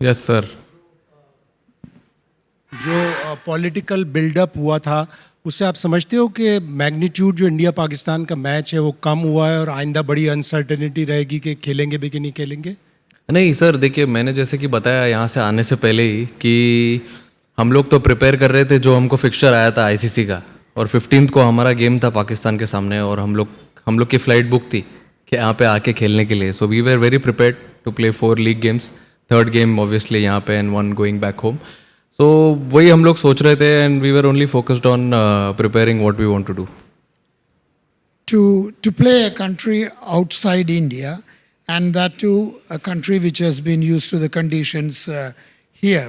Yes sir. जो political buildup हुआ था उससे आप समझते हो कि मैग्नीट्यूड जो इंडिया पाकिस्तान का मैच है वो कम हुआ है और आइंदा बड़ी अनसर्टेनिटी रहेगी कि खेलेंगे भी कि नहीं खेलेंगे? नहीं सर, देखिए मैंने जैसे कि बताया यहाँ से आने से पहले ही कि हम लोग तो प्रिपेयर कर रहे थे, जो हमको फिक्सचर आया था आईसीसी का, और 15th को हमारा गेम था पाकिस्तान के सामने, और हम लोग की फ़्लाइट बुक थी कि यहाँ पे आके खेलने के लिए। So we were very prepared to play 4 league games, third game obviously यहाँ पे एंड 1 गोइंग बैक होम। सो वही हम लोग सोच रहे थे and we were only focused on preparing what we want to do. To play a country outside India, and that too a country which has been used to the conditions here,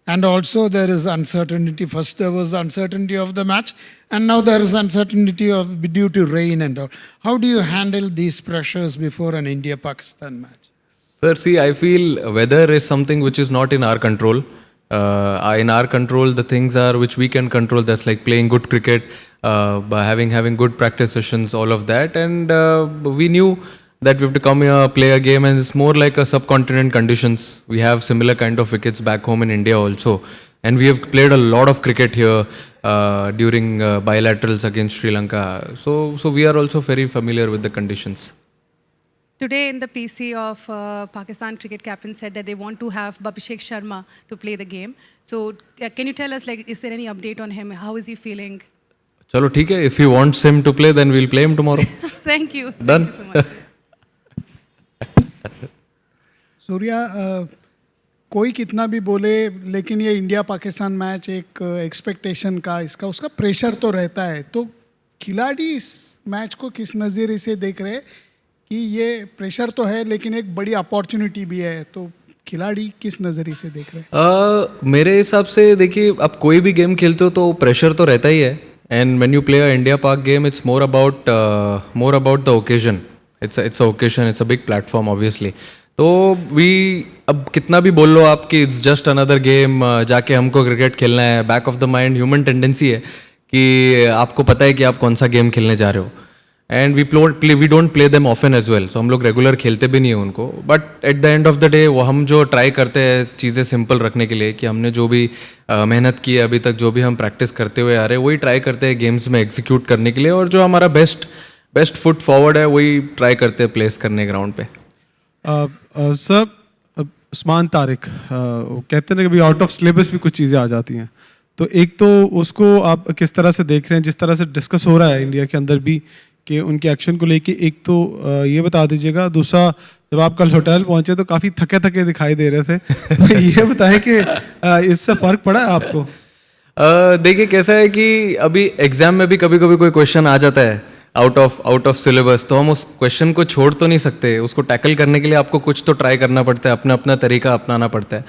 and also there is uncertainty. First there was the uncertainty of the match, and now there is uncertainty of due to rain and all. How do you handle these pressures before an India-Pakistan match? Sir, see, I feel weather is something which is not in our control. In our control, the things are which we can control. That's like playing good cricket, by having good practice sessions, all of that. And we knew that we have to come here, play a game, and it's more like a subcontinent conditions. We have similar kind of wickets back home in India also, and we have played a lot of cricket here during bilaterals against Sri Lanka. So we are also very familiar with the conditions. Today in the PC of Pakistan cricket captain said that they want to have Abhishek Sharma to play the game. So can you tell us, like, is there any update on him? How is he feeling? चलो ठीक है, if he wants him to play, then we'll play him tomorrow. Thank you. Done. Thank you so much. Surya, कोई कितना भी बोले लेकिन ये India Pakistan match एक एक्सपेक्टेशन का, इसका उसका प्रेशर तो रहता है। तो खिलाड़ी इस मैच को किस नज़रिए से देख रहे हैं कि ये प्रेशर तो है लेकिन एक बड़ी अपॉर्चुनिटी भी है, तो खिलाड़ी किस नज़रिए से देख रहे हैं? मेरे हिसाब से देखिए, अब कोई भी गेम खेलते हो तो प्रेशर तो रहता ही है, and when you play a India Pak game it's more about the occasion. It's a occasion, it's a big platform obviously. तो अब कितना भी बोल लो आप कि इट्स जस्ट अनदर गेम, जाके हमको क्रिकेट खेलना है, back of the mind human tendency है कि आपको पता है कि आप कौन सा गेम खेलने जा रहे हो, and we don't play them often as well. So हम लोग रेगुलर खेलते भी नहीं है उनको, but at the end of the day वो हम जो ट्राई करते हैं चीज़ें सिंपल रखने के लिए, कि हमने जो भी मेहनत की है अभी तक, जो भी हम प्रैक्टिस करते हुए आ रहे हैं, वही ट्राई करते हैं गेम्स में एग्जीक्यूट करने के लिए, और जो हमारा बेस्ट फुट फॉरवर्ड है वही ट्राई करते हैं प्लेस करने ग्राउंड पे। सर, उस्मान तारिक वो कहते हैं ना कि भाई आउट ऑफ सिलेबस भी कुछ चीज़ें आ जाती हैं, तो एक तो उसको आप किस तरह से देख रहे हैं, जिस तरह से डिस्कस हो रहा है इंडिया के अंदर भी कि उनके एक्शन को लेके, एक तो ये बता दीजिएगा। दूसरा, जब आप कल होटल पहुंचे तो काफ़ी थके थके दिखाई दे रहे थे, तो ये बताएं कि इससे फ़र्क पड़ा है आपको? देखिए कैसा है कि अभी एग्जाम में भी कभी कभी कोई क्वेश्चन आ जाता है आउट ऑफ सिलेबस, तो हम उस क्वेश्चन को छोड़ तो नहीं सकते। उसको टैकल करने के लिए आपको कुछ तो ट्राई करना पड़ता है, अपना अपना तरीका अपनाना पड़ता है,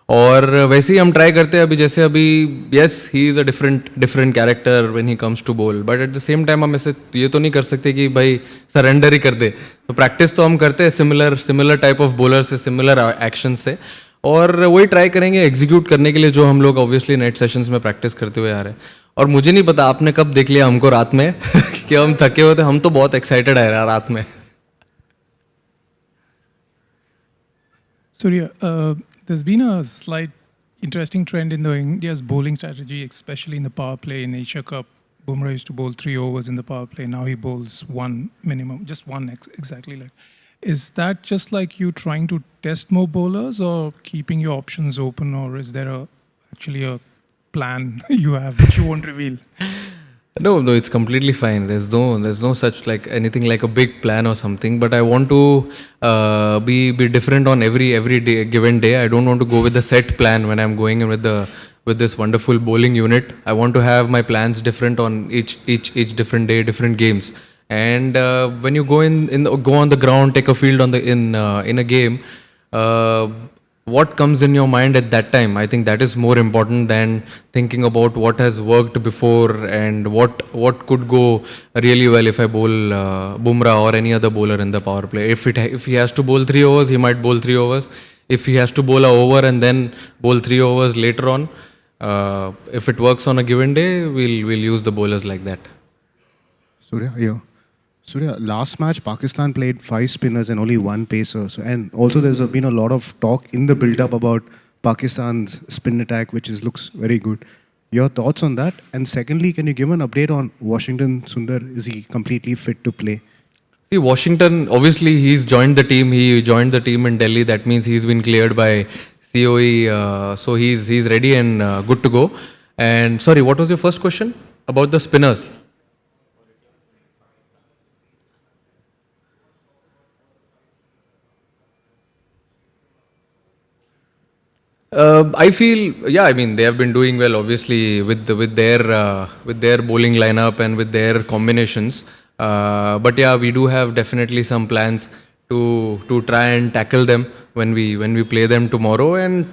और वैसे ही हम ट्राई करते हैं। अभी yes, he is a different character when he comes to bowl, but at the same time हम ऐसे ये तो नहीं कर सकते कि भाई सरेंडर ही कर दे। तो प्रैक्टिस तो हम करते हैं सिमिलर टाइप ऑफ बॉलर से, सिमिलर एक्शन से, और वही ट्राई करेंगे एग्जीक्यूट करने के लिए जो हम लोग ऑब्वियसली नेट सेशंस में प्रैक्टिस करते हुए आ रहे हैं। और मुझे नहीं पता आपने कब देख लिया हमको रात में कि हम थके होते, हम तो बहुत एक्साइटेड है रात में। Surya, there's been a slight interesting trend in the India's bowling strategy, especially in the power play in Asia Cup. Bumrah used to bowl 3 overs in the power play. Now he bowls one minimum, just one exactly. Like, is that just like you trying to test more bowlers, or keeping your options open, or is there actually a plan you have that you won't reveal? No, it's completely fine. There's no such like anything like a big plan or something. But I want to be different on every day, given day. I don't want to go with the set plan when I'm going in with this wonderful bowling unit. I want to have my plans different on each different day, different games. And when you go go on the ground, take a field in a game. What comes in your mind at that time, I think that is more important than thinking about what has worked before and what could go really well if I bowl Bumrah or any other bowler in the power play. If he has to bowl 3 overs, he might bowl 3 overs. If he has to bowl a over and then bowl 3 overs later on, if it works on a given day, we'll use the bowlers like that. Surya, here. Surya, last match Pakistan played 5 spinners and only 1 pacer. So, and also there's been a lot of talk in the build-up about Pakistan's spin attack, which looks very good. Your thoughts on that? And secondly, can you give an update on Washington Sundar? Is he completely fit to play? See, Washington, obviously, he's joined the team. He joined the team in Delhi. That means he's been cleared by COE. So he's ready and good to go. And sorry, what was your first question? About the spinners? I feel, yeah. I mean, they have been doing well, obviously, with their bowling lineup and with their combinations. But yeah, we do have definitely some plans to try and tackle them when we play them tomorrow, and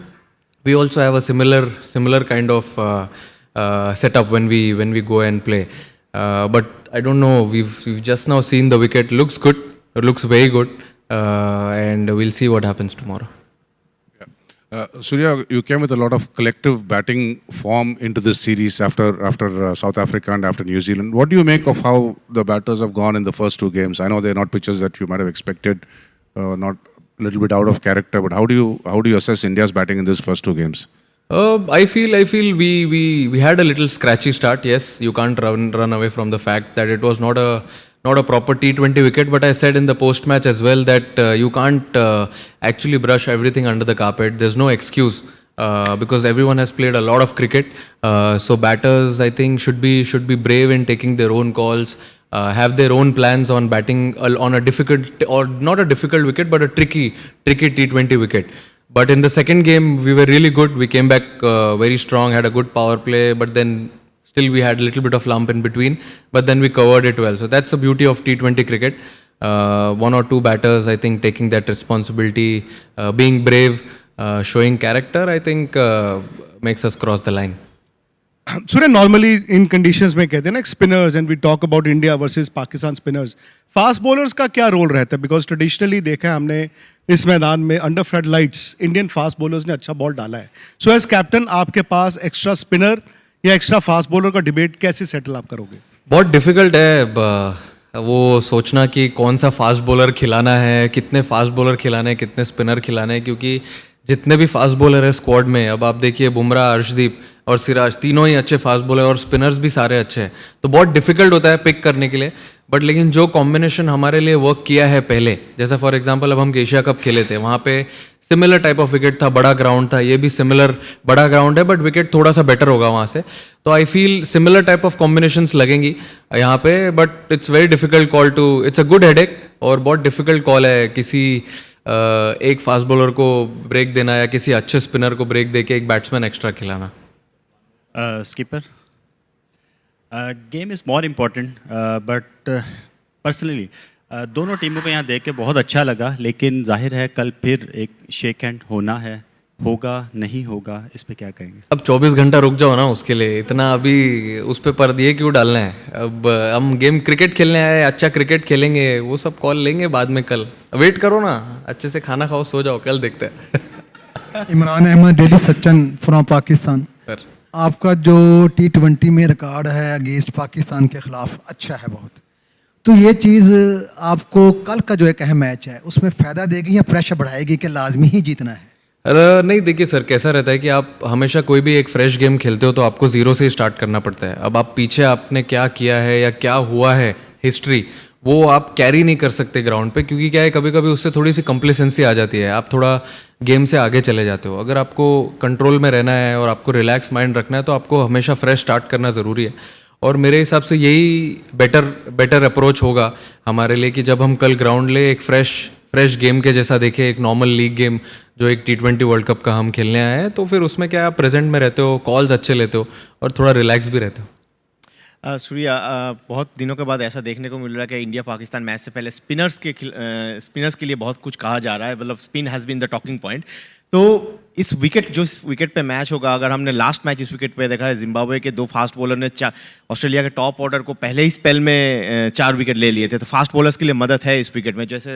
we also have a similar kind of setup when we go and play. But I don't know. We've just now seen the wicket. Looks good. It looks very good, and we'll see what happens tomorrow. Surya, you came with a lot of collective batting form into this series after South Africa and after New Zealand. What do you make of how the batters have gone in the first 2 games? I know they're not pitches that you might have expected, not a little bit out of character, but how do you assess India's batting in these first 2 games? I feel we had a little scratchy start. Yes, you can't run away from the fact that it was not a proper T20 wicket, but I said in the post-match as well that you can't actually brush everything under the carpet. There's no excuse because everyone has played a lot of cricket. So batters, I think, should be brave in taking their own calls, have their own plans on batting on a difficult, or not a difficult wicket, but a tricky T20 wicket. But in the second game, we were really good. We came back very strong, had a good power play, but then still we had a little bit of lump in between, but then we covered it well. So that's the beauty of T20 cricket. 1 or 2 batters, I think, taking that responsibility, being brave, showing character, I think makes us cross the line. Surya normally in conditions में कहते हैं ना spinners and we talk about India versus Pakistan spinners, fast bowlers का क्या role रहता है? Because traditionally देखा है हमने इस मैदान में under flood lights Indian fast bowlers ने अच्छा बॉल डाला है. सो एज कैप्टन आपके पास एक्स्ट्रा स्पिनर या एक्स्ट्रा फास्ट बॉलर का डिबेट कैसे सेटल आप करोगे? बहुत डिफिकल्ट है वो सोचना कि कौन सा फास्ट बॉलर खिलाना है, कितने फास्ट बॉलर खिलाने हैं, कितने स्पिनर खिलाने हैं, क्योंकि जितने भी फास्ट बॉलर है स्क्वाड में, अब आप देखिए बुमराह, अर्शदीप और सिराज, तीनों ही अच्छे फास्ट बॉलर और स्पिनर्स भी सारे अच्छे हैं. तो बहुत डिफिकल्ट होता है पिक करने के लिए. बट लेकिन जो कॉम्बिनेशन हमारे लिए वर्क किया है पहले, जैसा फॉर एग्जांपल अब हम एशिया कप खेले थे, वहाँ पे सिमिलर टाइप ऑफ विकेट था, बड़ा ग्राउंड था, ये भी सिमिलर बड़ा ग्राउंड है बट विकेट थोड़ा सा बेटर होगा वहाँ से. तो I feel similar type of combinations लगेंगी यहाँ पे, but it's very difficult call to, it's a good headache और बहुत डिफिकल्ट कॉल है किसी एक फास्ट बॉलर को ब्रेक देना या किसी अच्छे स्पिनर को ब्रेक दे के एक बैट्समैन एक्स्ट्रा खिलाना. Skipper, game is more important, but personally दोनों टीमों को यहाँ देख के बहुत अच्छा लगा, लेकिन जाहिर है कल फिर एक शेक हैंड होना है, होगा नहीं होगा, इस पे क्या कहेंगे? अब 24 घंटा रुक जाओ ना उसके लिए, इतना अभी उस पे पर्दे क्यों डालना है? अब हम गेम क्रिकेट खेलने आए, अच्छा क्रिकेट खेलेंगे, वो सब कॉल लेंगे बाद में. कल वेट करो ना, अच्छे से खाना खाओ, सो जाओ, कल देखते हैं. Imran Ahmed, daily Sachin from Pakistan. Sir, आपका जो T20 में रिकॉर्ड है अगेंस्ट पाकिस्तान के खिलाफ अच्छा है बहुत, तो ये चीज़ आपको कल का जो एक अहम मैच है उसमें फ़ायदा देगी या प्रेशर बढ़ाएगी कि लाजमी ही जीतना है? नहीं, देखिए सर, कैसा रहता है कि आप हमेशा कोई भी एक फ्रेश गेम खेलते हो तो आपको ज़ीरो से स्टार्ट करना पड़ता है. अब आप पीछे आपने क्या किया है या क्या हुआ है हिस्ट्री, वो आप कैरी नहीं कर सकते ग्राउंड पे, क्योंकि क्या है कभी कभी उससे थोड़ी सी कंप्लेसेंसी आ जाती है, आप थोड़ा गेम से आगे चले जाते हो. अगर आपको कंट्रोल में रहना है और आपको रिलैक्स माइंड रखना है तो आपको हमेशा फ्रेश स्टार्ट करना ज़रूरी है. और मेरे हिसाब से यही बेटर अप्रोच होगा हमारे लिए कि जब हम कल ग्राउंड ले एक फ्रेश गेम के जैसा देखें, एक नॉर्मल लीग गेम जो एक T20 वर्ल्ड कप का हम खेलने आए हैं, तो फिर उसमें क्या आप प्रेजेंट में रहते हो, कॉल्स अच्छे लेते हो और थोड़ा रिलैक्स भी रहते हो. सूर्या, बहुत दिनों के बाद ऐसा देखने को मिल रहा है कि इंडिया पाकिस्तान मैच से पहले स्पिनर्स के लिए बहुत कुछ कहा जा रहा है, मतलब spin has been the talking point. तो इस विकेट पे मैच होगा, अगर हमने लास्ट मैच इस विकेट पे देखा है, जिम्बाब्वे के 2 फास्ट बॉलर ने ऑस्ट्रेलिया के टॉप ऑर्डर को पहले ही स्पेल में 4 विकेट ले लिए थे. तो फास्ट बॉलर्स के लिए मदद है इस विकेट में. जैसे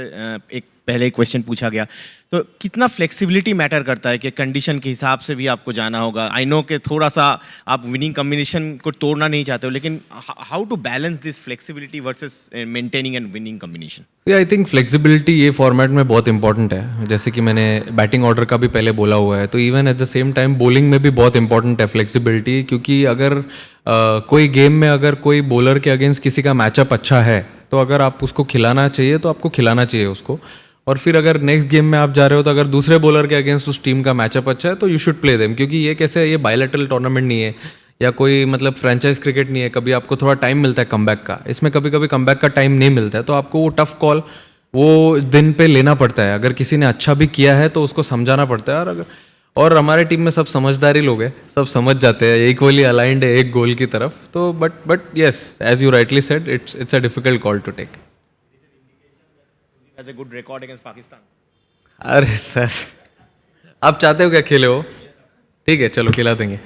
एक पहले एक क्वेश्चन पूछा गया, तो कितना फ्लेक्सिबिलिटी मैटर करता है कि कंडीशन के हिसाब से भी आपको जाना होगा? आई नो कि थोड़ा सा आप विनिंग कॉम्बिनेशन को तोड़ना नहीं चाहते हो, लेकिन how to balance this flexibility versus maintaining and winning combination? I think flexibility ये फॉर्मेट में बहुत इंपॉर्टेंट है, जैसे कि मैंने बैटिंग ऑर्डर का भी पहले बोला हुआ है, तो even at the same time bowling में भी बहुत इंपॉर्टेंट है फ्लेक्सिबिलिटी, क्योंकि अगर कोई गेम में अगर कोई बॉलर के अगेंस्ट किसी का मैचअप अच्छा है, तो अगर आप उसको खिलाना चाहिए तो आपको खिलाना चाहिए उसको, और फिर अगर नेक्स्ट गेम में आप जा रहे हो तो अगर दूसरे बॉलर के अगेंस्ट उस टीम का मैचअप अच्छा है तो यू शुड प्ले देम, क्योंकि ये कैसे ये बायलैटरल टूर्नामेंट नहीं है या कोई मतलब फ्रेंचाइज क्रिकेट नहीं है, कभी आपको थोड़ा टाइम मिलता है कमबैक का, इसमें कभी कभी कमबैक का टाइम नहीं मिलता है, तो आपको वो टफ कॉल वो दिन पे लेना पड़ता है। अगर किसी ने अच्छा भी किया है तो उसको समझाना पड़ता है, और हमारे टीम में सब समझदारी लोग हैं, सब समझ जाते हैं, इक्वली अलाइंड है एक गोल की तरफ, तो but yes as you rightly said it's a difficult call to take. Has a good record against Pakistan. अरे सर आप चाहते हो क्या खेले हो? ठीक है चलो खिला देंगे।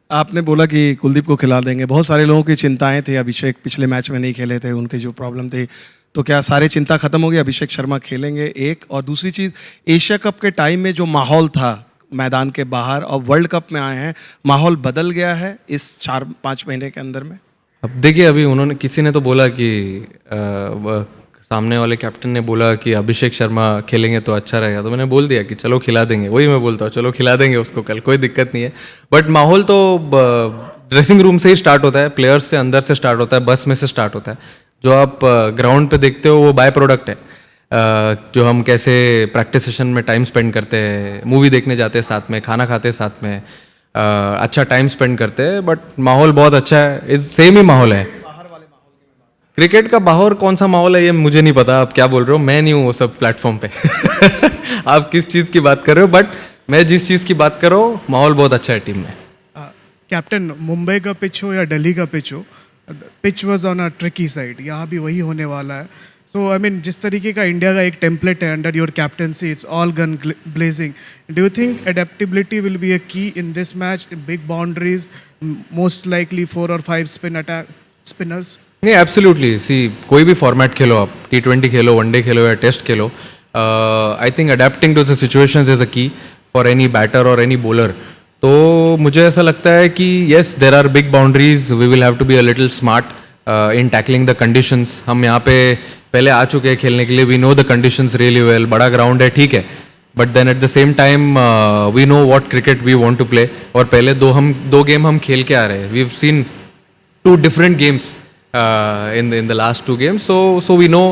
आपने बोला कि कुलदीप को खिला देंगे, बहुत सारे लोगों की चिंताएं थी, अभिषेक पिछले मैच में नहीं खेले थे, उनकी जो प्रॉब्लम थी, तो क्या सारी चिंता खत्म हो गई, अभिषेक शर्मा खेलेंगे? एक और दूसरी चीज़, एशिया कप के टाइम में जो माहौल था मैदान के बाहर और वर्ल्ड कप में आए हैं, माहौल बदल गया है इस 4-5 महीने के अंदर में? अब देखिए अभी उन्होंने किसी ने तो बोला कि सामने वाले कैप्टन ने बोला कि अभिषेक शर्मा खेलेंगे तो अच्छा रहेगा, तो मैंने बोल दिया कि चलो खिला देंगे, वही मैं बोलता हूँ चलो खिला देंगे उसको कल, कोई दिक्कत नहीं है। बट माहौल तो ड्रेसिंग रूम से ही स्टार्ट होता है, प्लेयर्स से अंदर से स्टार्ट होता है, बस में से स्टार्ट होता है, जो आप ग्राउंड पे देखते हो वो बाय प्रोडक्ट है, जो हम कैसे प्रैक्टिस सेशन में टाइम स्पेंड करते हैं, मूवी देखने जाते हैं साथ में, खाना खाते हैं साथ में, अच्छा टाइम स्पेंड करते हैं, बट माहौल बहुत अच्छा है, सेम ही माहौल है। क्रिकेट का बाहर कौन सा माहौल है ये मुझे नहीं पता, आप क्या बोल रहे हो, मैं नहीं हूँ वो सब प्लेटफॉर्म पे आप किस चीज़ की बात कर रहे हो, बट मैं जिस चीज़ की बात कर रहा हूँ माहौल बहुत अच्छा है टीम में। कैप्टन, मुंबई का पिच हो या दिल्ली का पिच हो, pitch was on a tricky side, यहाँ भी वही होने वाला है। सो आई मीन जिस तरीके का इंडिया का एक टेम्पलेट है under your captaincy, it's all gun blazing, do you think adaptability will be a key in this match, big boundaries, most likely 4 or 5 spinners? नहीं एब्सोल्युटली, सी कोई भी फॉर्मेट खेलो आप, T20 खेलो, वनडे खेलो या test खेलो, I think adapting to the situations is a key for any batter और any bowler. तो मुझे ऐसा लगता है कि yes there are big boundaries, we will have to be a little smart in tackling the conditions. हम यहाँ पे पहले आ चुके हैं खेलने के लिए, we know the conditions really well, बड़ा ग्राउंड है ठीक है, but then at the same time we know what cricket we want to play, और पहले दो गेम हम खेल के आ रहे हैं, we have seen 2 different games in the last 2 games, so we know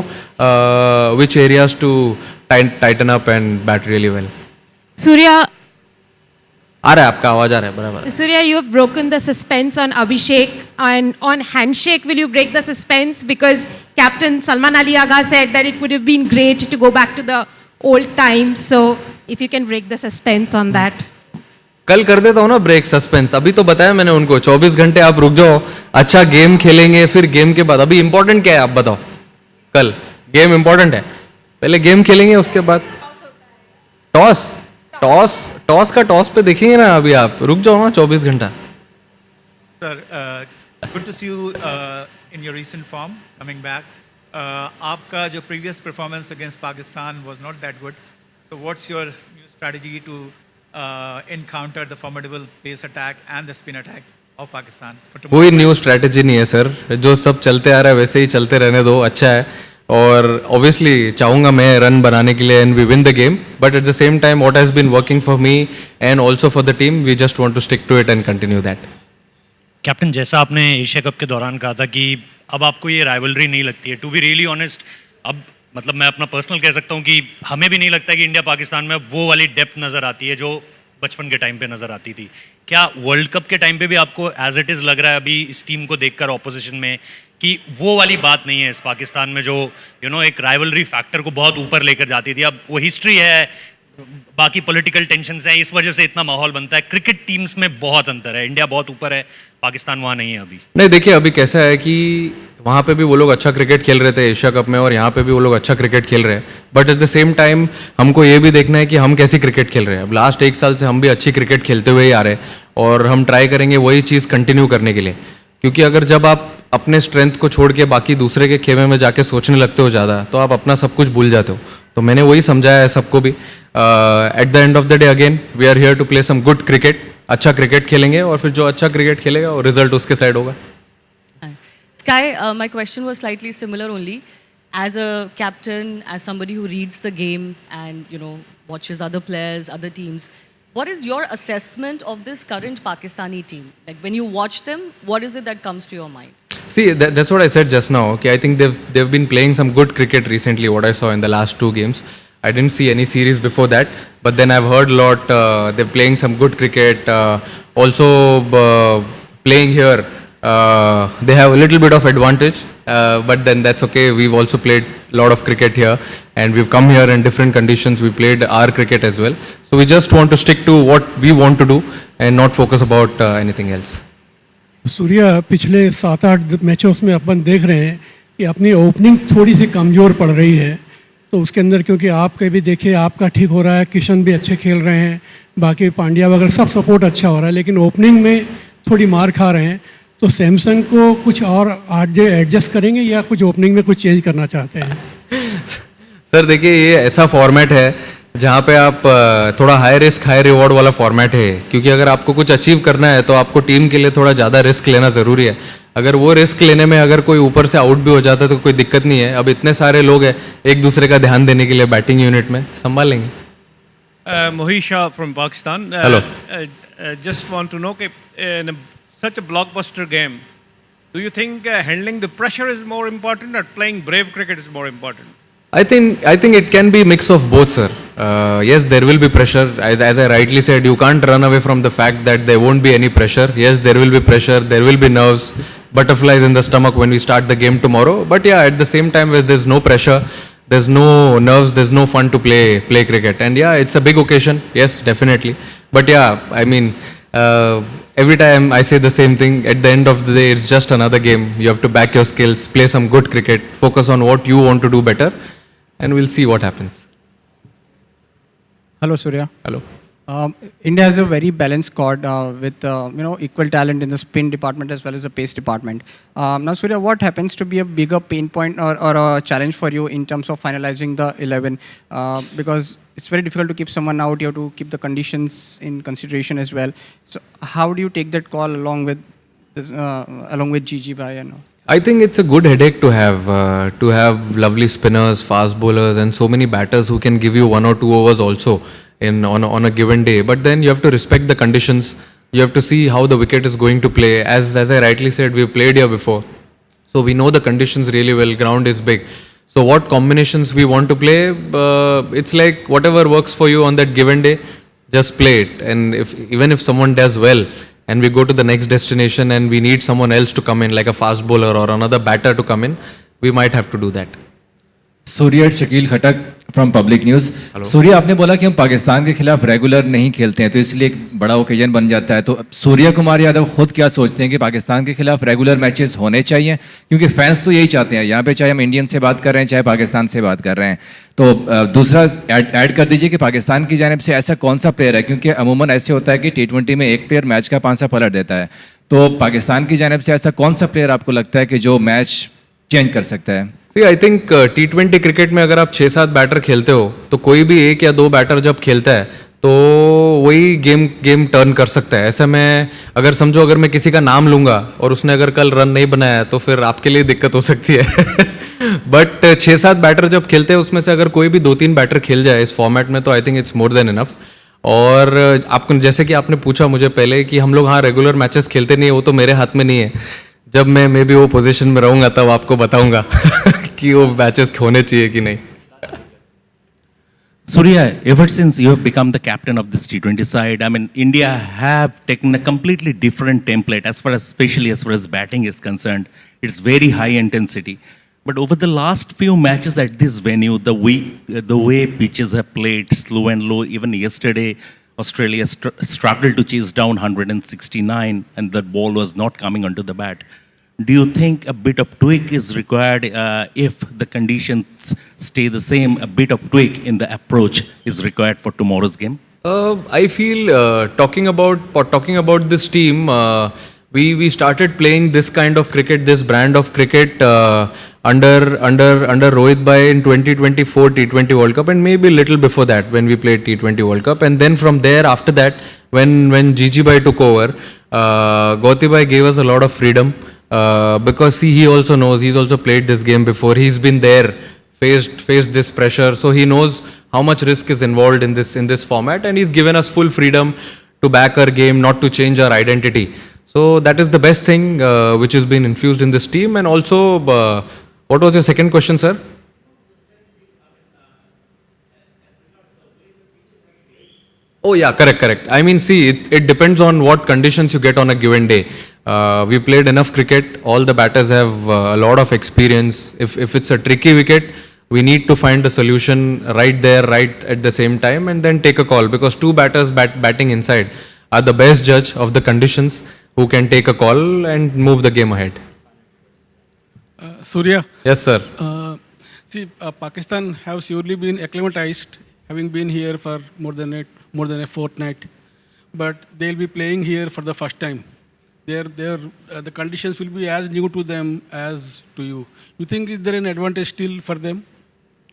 which areas to tighten up and bat really well. Surya, आ रहा है आपका आवाज, आ रहा है बराबर। Surya, you have broken the suspense on Abhishek, and on handshake, will you break the suspense? Because Captain Salman Ali Agha said that it would have been great to go back to the old times. So, if you can break the suspense on that. कल कर देता हूँ ना break suspense, अभी तो बताया मैंने उनको 24 घंटे आप रुक जाओ, अच्छा गेम खेलेंगे, फिर गेम के बाद अभी इंपॉर्टेंट क्या है आप बताओ? कल गेम इंपॉर्टेंट है, पहले गेम खेलेंगे उसके बाद टॉस का टॉस पे देखेंगे ना, अभी आप रुक जाओ ना 24 घंटा। Sir, good to see you in your recent form coming back. आपका जो previous performance against Pakistan was not that good. So what's your new strategy to encounter the formidable pace attack and the spin attack of Pakistan for tomorrow? कोई new strategy नहीं है sir, जो सब चलते आ रहा है वैसे ही चलते रहने दो, अच्छा है। और ऑब्वियसली चाहूँगा मैं रन बनाने के लिए and we win the game, but at the same time what has been working for me and also for the team, we just want to stick to it and continue that. Captain, जैसा आपने Asia cup के दौरान कहा था कि अब आपको ये राइवलरी नहीं लगती है, टू बी रियली ऑनेस्ट, अब मतलब मैं अपना पर्सनल कह सकता हूँ कि हमें भी नहीं लगता कि इंडिया पाकिस्तान में वो वाली डेप्थ नज़र आती है जो बचपन के टाइम पे नज़र आती थी। क्या वर्ल्ड कप के टाइम पे भी आपको एज इट इज़ लग रहा है अभी इस टीम को देखकर ऑपोजिशन में कि वो वाली बात नहीं है इस पाकिस्तान में जो एक राइवलरी फैक्टर को बहुत ऊपर लेकर जाती थी? अब वो हिस्ट्री है, बाकी पॉलिटिकल टेंशन्स हैं, इस वजह से इतना माहौल बनता है। क्रिकेट टीम्स में बहुत अंतर है, इंडिया बहुत ऊपर है, पाकिस्तान वहाँ नहीं है अभी। नहीं देखिए अभी कैसा है कि वहाँ पे भी वो लोग अच्छा क्रिकेट खेल रहे थे एशिया कप में, और यहाँ पे भी वो लोग अच्छा क्रिकेट खेल रहे हैं, but at the same time हमको ये भी देखना है कि हम कैसी क्रिकेट खेल रहे हैं। अब लास्ट 1 साल से हम भी अच्छी क्रिकेट खेलते हुए ही आ रहे हैं, और हम ट्राई करेंगे वही चीज़ कंटिन्यू करने के लिए, क्योंकि अगर जब आप अपने स्ट्रेंथ को छोड़ के बाकी दूसरे के खेमे में जाके सोचने लगते हो ज़्यादा, तो आप अपना सब कुछ भूल जाते हो. तो मैंने वही समझाया है सबको भी. At the end of the day again we are here to play some good cricket. अच्छा क्रिकेट खेलेंगे और फिर जो अच्छा क्रिकेट खेलेगा वो रिजल्ट उसके साइड होगा. Sky, my question was slightly similar only. As a captain, as somebody who reads the game and watches other players, other teams, what is your assessment of this current Pakistani team? Like when you watch them, what is it that comes to your mind? See, that's what I said just now. Okay, I think they've been playing some good cricket recently. What I saw in the last 2 games, I didn't see any series before that. But then I've heard a lot. They're playing some good cricket. Also playing here, they have a little bit of advantage. But then that's okay. We've also played a lot of cricket here, and we've come here in different conditions. We played our cricket as well. So we just want to stick to what we want to do and not focus about anything else. Surya, पिछले 7-8 मैचों में अपन देख रहे हैं कि अपनी opening थोड़ी सी कमज़ोर पड़ रही है. तो उसके अंदर क्योंकि आपके भी देखिए आपका ठीक हो रहा है, किशन भी अच्छे खेल रहे हैं, बाकी पांड्या वगैरह सब सपोर्ट अच्छा हो रहा है, लेकिन ओपनिंग में थोड़ी मार खा रहे हैं. तो सैमसंग को कुछ और आज एडजस्ट करेंगे या कुछ ओपनिंग में कुछ चेंज करना चाहते हैं? सर देखिए, ये ऐसा फॉर्मेट है जहाँ पे आप थोड़ा हाई रिस्क हाई रिवॉर्ड वाला फॉर्मेट है. क्योंकि अगर आपको कुछ अचीव करना है तो आपको टीम के लिए थोड़ा ज़्यादा रिस्क लेना ज़रूरी है. अगर वो रिस्क लेने में अगर कोई ऊपर से आउट भी हो जाता है तो कोई दिक्कत नहीं है. अब इतने सारे लोग हैं एक दूसरे का ध्यान देने के लिए बैटिंग यूनिट में, संभाल लेंगे. Mohisha from Pakistan. Hello. Just want to know, in such a blockbuster game, do you think handling the pressure is more important or playing brave cricket is more important? I think it can be mix of both, sir. Yes, there will be pressure. As I rightly said, you can't run away from the fact that there won't be any pressure. Yes, there will be pressure. There will be nerves, butterflies in the stomach when we start the game tomorrow. But yeah, at the same time, there's no pressure, there's no nerves, there's no fun to play cricket. And yeah, it's a big occasion. Yes, definitely. But yeah, I mean, every time I say the same thing. At the end of the day, it's just another game. You have to back your skills, play some good cricket, focus on what you want to do better. And we'll see what happens. Hello, Surya. Hello. India has a very balanced squad with equal talent in the spin department as well as the pace department. Now, Surya, what happens to be a bigger pain point or a challenge for you in terms of finalizing the 11? Because it's very difficult to keep someone out. You have to keep the conditions in consideration as well. So, how do you take that call along with Gigi Bhai and all? I think it's a good headache to have lovely spinners, fast bowlers, and so many batters who can give you 1 or 2 overs also on a given day. But then you have to respect the conditions. You have to see how the wicket is going to play. As I rightly said, we've played here before, so we know the conditions really well. Ground is big. So what combinations we want to play, it's like whatever works for you on that given day, just play it. And even if someone does well, and we go to the next destination and we need someone else to come in, like a fast bowler or another batter to come in, we might have to do that. Surya, Shakeel Khattak from Public News. Surya, आपने बोला कि हम पाकिस्तान के खिलाफ regular नहीं खेलते हैं तो इसलिए एक बड़ा ओकेजन बन जाता है. तो सूर्या कुमार यादव खुद क्या सोचते हैं कि पाकिस्तान के खिलाफ रेगुलर मैचेस होने चाहिए? क्योंकि फैंस तो यही चाहते हैं यहाँ पे, चाहे हम इंडियन से बात कर रहे हैं चाहे पाकिस्तान से बात कर रहे हैं. तो दूसरा ऐड कर दीजिए कि पाकिस्तान की जानिब से ऐसा कौन सा प्लेयर है, क्योंकि अमूमन ऐसे होता है कि T20 में एक प्लेयर मैच का पांसा पलट देता है. तो पाकिस्तान की जानिब से ऐसा कौन सा प्लेयर आपको लगता है कि जो मैच चेंज कर सकता है? See, I think T20 cricket में अगर आप 6-7 बैटर खेलते हो तो कोई भी 1 या 2 बैटर जब खेलता है तो वही गेम टर्न कर सकता है. ऐसे में अगर समझो, अगर मैं किसी का नाम लूँगा और उसने अगर कल रन नहीं बनाया तो फिर आपके लिए दिक्कत हो सकती है. बट 6-7 बैटर जब खेलते हैं उसमें से अगर कोई भी 2-3 बैटर खेल जाए इस फॉर्मेट में तो I think it's more than enough. और आपको जैसे कि आपने पूछा मुझे पहले कि हम लोग हाँ रेगुलर मैचेस खेलते नहीं है, वो तो मेरे हाथ में नहीं है. जब मैं भी वो पोजीशन में रहूँगा तब आपको बताऊँगा कि वो मैचेस होने चाहिए कि नहीं. Surya, ever since you have become the captain of this T20 side, I mean, India have taken a completely different template especially as far as batting is concerned. It's very high intensity. But over the last few matches at this venue, the way pitches have played slow and low, even yesterday, Australia struggled to chase down 169 and the ball was not coming onto the bat. Do you think a bit of tweak is required if the conditions stay the same? A bit of tweak in the approach is required for tomorrow's game? I feel talking about this team, we started playing this kind of cricket, this brand of cricket under Rohit Bhai in 2024 T20 World Cup, and maybe a little before that when we played T20 World Cup. And then from there, after that, when Gigi Bhai took over, Gauti Bhai gave us a lot of freedom because he also knows, he's also played this game before. He's been there, faced this pressure, so he knows how much risk is involved in this format, and he's given us full freedom to back our game, not to change our identity. So that is the best thing which has been infused in this team. And also, what was your second question, sir? Oh yeah, correct. I mean, see, it depends on what conditions you get on a given day. We played enough cricket. All the batters have a lot of experience. If it's a tricky wicket, we need to find a solution right there, right at the same time, and then take a call, because two batters batting inside are the best judge of the conditions, who can take a call and move the game ahead. Surya. Yes, sir. Pakistan have surely been acclimatized, having been here for more than a fortnight, but they'll be playing here for the first time. The conditions will be as new to them as to you. You think is there an advantage still for them?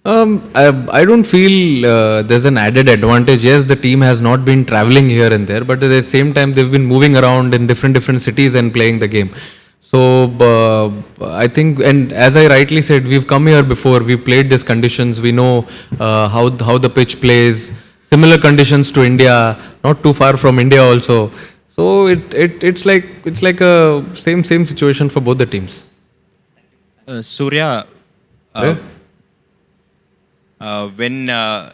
I don't feel there's an added advantage. Yes, the team has not been traveling here and there, but at the same time, they've been moving around in different cities and playing the game. So I think, and as I rightly said, we've come here before. We've played these conditions. We know how the pitch plays. Similar conditions to India, not too far from India also. So it's like a same situation for both the teams. Surya, when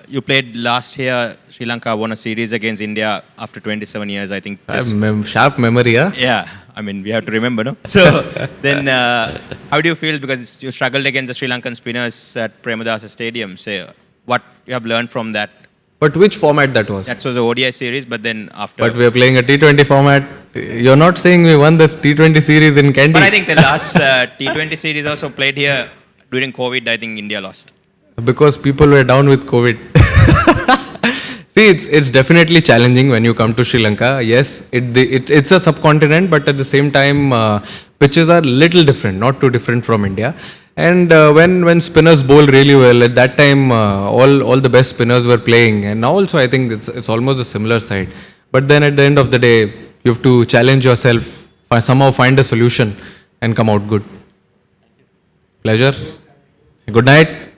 you played last year, Sri Lanka won a series against India after 27 years, I think. I have sharp memory, yeah? Yeah, I mean, we have to remember, no? So then how do you feel, because you struggled against the Sri Lankan spinners at Premadasa Stadium? Say, what you have learned from that? But which format that was? That was the ODI series, but then after... But we are playing a T20 format. You're not saying we won this T20 series in Kandy. But I think the last T20 series also played here during COVID. I think India lost. Because people were down with COVID. See, it's definitely challenging when you come to Sri Lanka. Yes, it's a subcontinent, but at the same time, pitches are little different, not too different from India. And when spinners bowl really well, at that time, all the best spinners were playing. And now also, I think it's almost a similar side. But then at the end of the day, you have to challenge yourself, somehow find a solution and come out good. Pleasure. Good night.